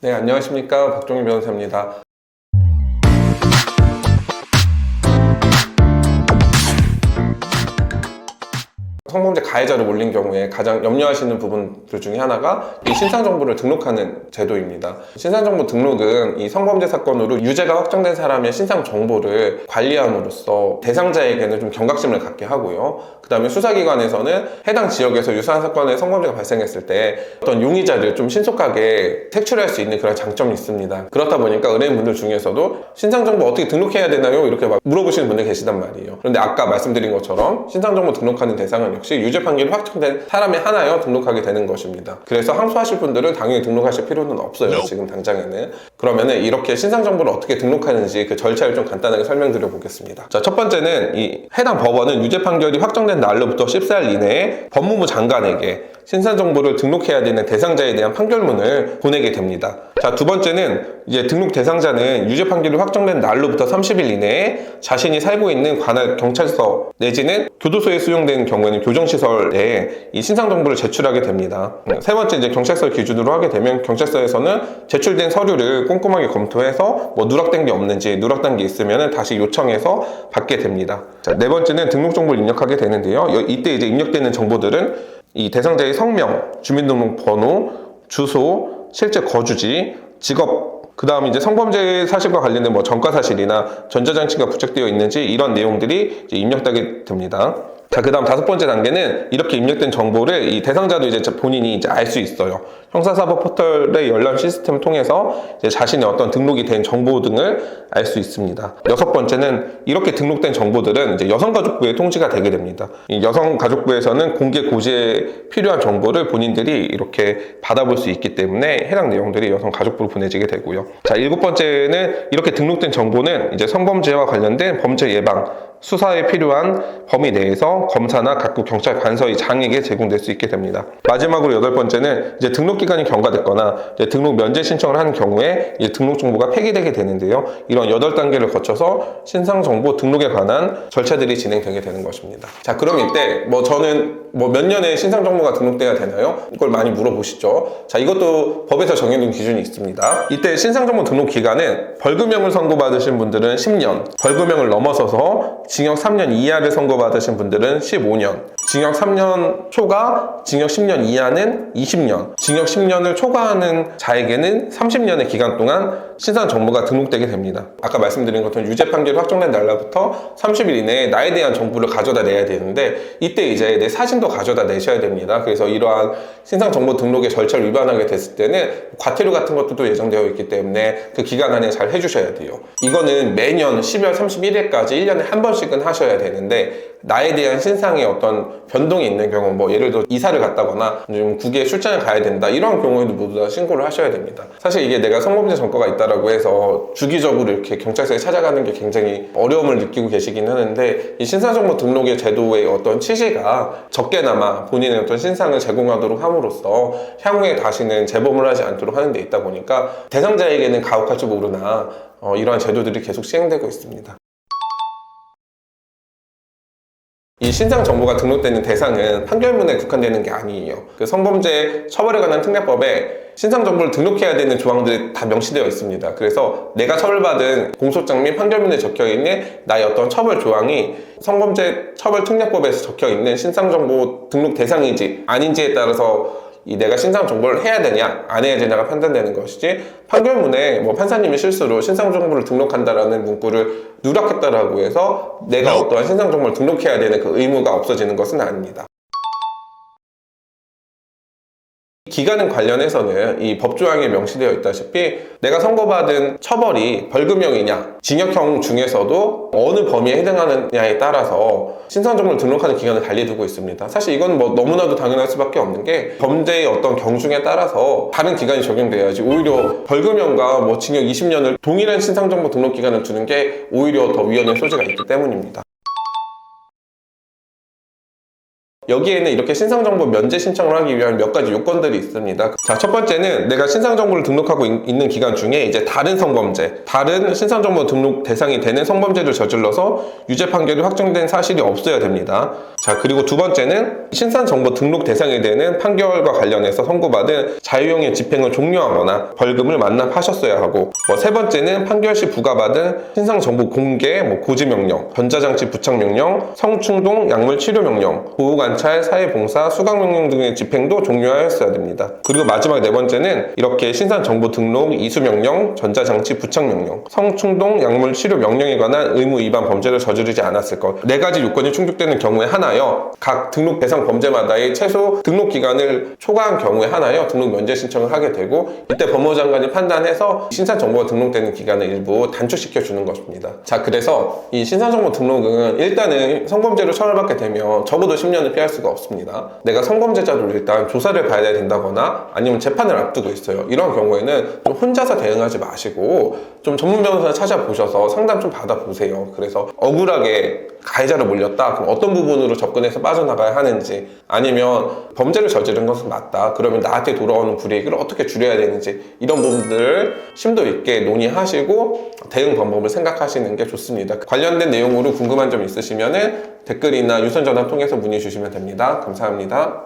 네, 안녕하십니까. 박종희 변호사입니다. 성범죄 가해자를 몰린 경우에 가장 염려하시는 부분들 중에 하나가 이 신상정보를 등록하는 제도입니다. 신상정보 등록은 이 성범죄 사건으로 유죄가 확정된 사람의 신상정보를 관리함으로써 대상자에게는 좀 경각심을 갖게 하고요. 그 다음에 수사기관에서는 해당 지역에서 유사한 사건의 성범죄가 발생했을 때 어떤 용의자를 좀 신속하게 색출할 수 있는 그런 장점이 있습니다. 그렇다 보니까 의뢰인분들 중에서도 신상정보 어떻게 등록해야 되나요? 이렇게 막 물어보시는 분들 계시단 말이에요. 그런데 아까 말씀드린 것처럼 신상정보 등록하는 대상은 역시 유죄 판결이 확정된 사람에 하나여 등록하게 되는 것입니다. 그래서 항소하실 분들은 당연히 등록하실 필요는 없어요. 지금 당장에는. 그러면은 이렇게 신상정보를 어떻게 등록하는지 그 절차를 좀 간단하게 설명드려 보겠습니다. 자, 첫 번째는 이 해당 법원은 유죄 판결이 확정된 날로부터 14일 이내에 법무부 장관에게 신상정보를 등록해야 되는 대상자에 대한 판결문을 보내게 됩니다. 자, 두 번째는 이제 등록 대상자는 유죄 판결이 확정된 날로부터 30일 이내에 자신이 살고 있는 관할 경찰서 내지는 교도소에 수용되는 경우에는 교정시설에 이 신상정보를 제출하게 됩니다. 세 번째, 이제 경찰서 기준으로 하게 되면 경찰서에서는 제출된 서류를 꼼꼼하게 검토해서 뭐 누락된 게 없는지, 누락된 게 있으면 다시 요청해서 받게 됩니다. 자, 네 번째는 등록정보를 입력하게 되는데요. 이때 이제 입력되는 정보들은 이 대상자의 성명, 주민등록번호, 주소, 실제 거주지, 직업, 그 다음 이제 성범죄 사실과 관련된 뭐 전과 사실이나 전자장치가 부착되어 있는지 이런 내용들이 이제 입력되게 됩니다. 자, 그 다음 다섯 번째 단계는 이렇게 입력된 정보를 이 대상자도 이제 본인이 이제 알 수 있어요. 형사사법 포털의 열람 시스템을 통해서 이제 자신의 어떤 등록이 된 정보 등을 알 수 있습니다. 여섯 번째는 이렇게 등록된 정보들은 이제 여성가족부에 통지가 되게 됩니다. 이 여성가족부에서는 공개 고지에 필요한 정보를 본인들이 이렇게 받아볼 수 있기 때문에 해당 내용들이 여성가족부로 보내지게 되고요. 자, 일곱 번째는 이렇게 등록된 정보는 이제 성범죄와 관련된 범죄 예방, 수사에 필요한 범위 내에서 검사나 각국 경찰 관서의 장에게 제공될 수 있게 됩니다. 마지막으로 여덟 번째는 이제 등록 기간이 경과됐거나 이제 등록 면제 신청을 하는 경우에 이제 등록 정보가 폐기되게 되는데요. 이런 8단계를 거쳐서 신상정보 등록에 관한 절차들이 진행되게 되는 것입니다. 자, 그럼 이때 저는 몇 년에 신상정보가 등록돼야 되나요? 이걸 많이 물어보시죠. 자, 이것도 법에서 정해둔 기준이 있습니다. 이때 신상정보 등록 기간은 벌금형을 선고받으신 분들은 10년, 벌금형을 넘어서서 징역 3년 이하를 선고받으신 분들은 15년, 징역 3년 초과, 징역 10년 이하는 20년, 징역 10년을 초과하는 자에게는 30년의 기간 동안 신상정보가 등록되게 됩니다. 아까 말씀드린 것처럼 유죄 판결이 확정된 날로부터 30일 이내에 나에 대한 정보를 가져다 내야 되는데 이때 이제 내 사진도 가져다 내셔야 됩니다. 그래서 이러한 신상정보 등록의 절차를 위반하게 됐을 때는 과태료 같은 것도 예정되어 있기 때문에 그 기간 안에 잘 해주셔야 돼요. 이거는 매년 12월 31일까지 1년에 한 번씩은 하셔야 되는데 나에 대한 신상의 어떤 변동이 있는 경우, 예를 들어 이사를 갔다거나 좀 국외에 출장을 가야 된다 이런 경우에도 모두 다 신고를 하셔야 됩니다. 사실 이게 내가 성범죄 전과가 있다라고 해서 주기적으로 이렇게 경찰서에 찾아가는 게 굉장히 어려움을 느끼고 계시긴 하는데 이 신상정보 등록의 제도의 어떤 취지가 적게나마 본인의 어떤 신상을 제공하도록 함으로써 향후에 다시는 재범을 하지 않도록 하는 데 있다 보니까 대상자에게는 가혹할지 모르나 이러한 제도들이 계속 시행되고 있습니다. 이 신상정보가 등록되는 대상은 판결문에 국한되는 게 아니에요. 그 성범죄 처벌에 관한 특례법에 신상정보를 등록해야 되는 조항들이 다 명시되어 있습니다. 그래서 내가 처벌받은 공소장 및 판결문에 적혀있는 나의 어떤 처벌 조항이 성범죄 처벌특례법에서 적혀있는 신상정보 등록 대상인지 아닌지에 따라서 내가 신상정보를 해야 되냐 안 해야 되냐가 판단되는 것이지 판결문에 판사님이 실수로 신상정보를 등록한다라는 문구를 누락했다라고 해서 내가 어떠한 신상정보를 등록해야 되는 그 의무가 없어지는 것은 아닙니다. 기간 관련해서는 이 법조항에 명시되어 있다시피 내가 선고받은 처벌이 벌금형이냐 징역형 중에서도 어느 범위에 해당하느냐에 따라서 신상정보를 등록하는 기간을 달리두고 있습니다. 사실 이건 너무나도 당연할 수밖에 없는 게 범죄의 어떤 경중에 따라서 다른 기간이 적용돼야지 오히려 벌금형과 징역 20년을 동일한 신상정보 등록 기간을 두는 게 오히려 더 위헌의 소지가 있기 때문입니다. 여기에는 이렇게 신상정보 면제 신청을 하기 위한 몇 가지 요건들이 있습니다. 자, 첫 번째는 내가 신상정보를 등록하고 있는 기간 중에 이제 다른 성범죄, 다른 신상정보 등록 대상이 되는 성범죄를 저질러서 유죄 판결이 확정된 사실이 없어야 됩니다. 자, 그리고 두 번째는 신상정보 등록 대상이 되는 판결과 관련해서 선고받은 자유형의 집행을 종료하거나 벌금을 만납하셨어야 하고, 세 번째는 판결 시 부과받은 신상정보 공개, 고지명령, 전자장치 부착명령, 성충동 약물 치료명령, 보호관찰, 사회봉사, 수강명령 등의 집행도 종료하였어야 됩니다. 그리고 마지막 네 번째는 이렇게 신상정보 등록, 이수명령, 전자장치 부착명령, 성충동 약물 치료명령에 관한 의무 위반 범죄를 저지르지 않았을 것. 네 가지 요건이 충족되는 경우에 하나여 각 등록 대상 범죄마다의 최소 등록 기간을 초과한 경우에 하나여 등록 면제 신청을 하게 되고, 이때 법무부 장관이 판단해서 신상정보가 등록되는 기간을 일부 단축시켜 주는 것입니다. 자, 그래서 이 신상정보 등록은 일단은 성범죄를 처벌받게 되면 적어도 10년을 피할 수가 없습니다. 내가 성범죄자를 일단 조사를 받아야 된다거나 아니면 재판을 앞두고 있어요. 이런 경우에는 좀 혼자서 대응하지 마시고 좀 전문 변호사 찾아보셔서 상담 좀 받아보세요. 그래서 억울하게 가해자를 몰렸다, 그럼 어떤 부분으로 접근해서 빠져나가야 하는지, 아니면 범죄를 저지른 것은 맞다, 그러면 나한테 돌아오는 불이익을 어떻게 줄여야 되는지, 이런 부분들을 심도 있게 논의하시고 대응 방법을 생각하시는 게 좋습니다. 관련된 내용으로 궁금한 점 있으시면 댓글이나 유선 전화 통해서 문의 주시면 됩니다. 감사합니다.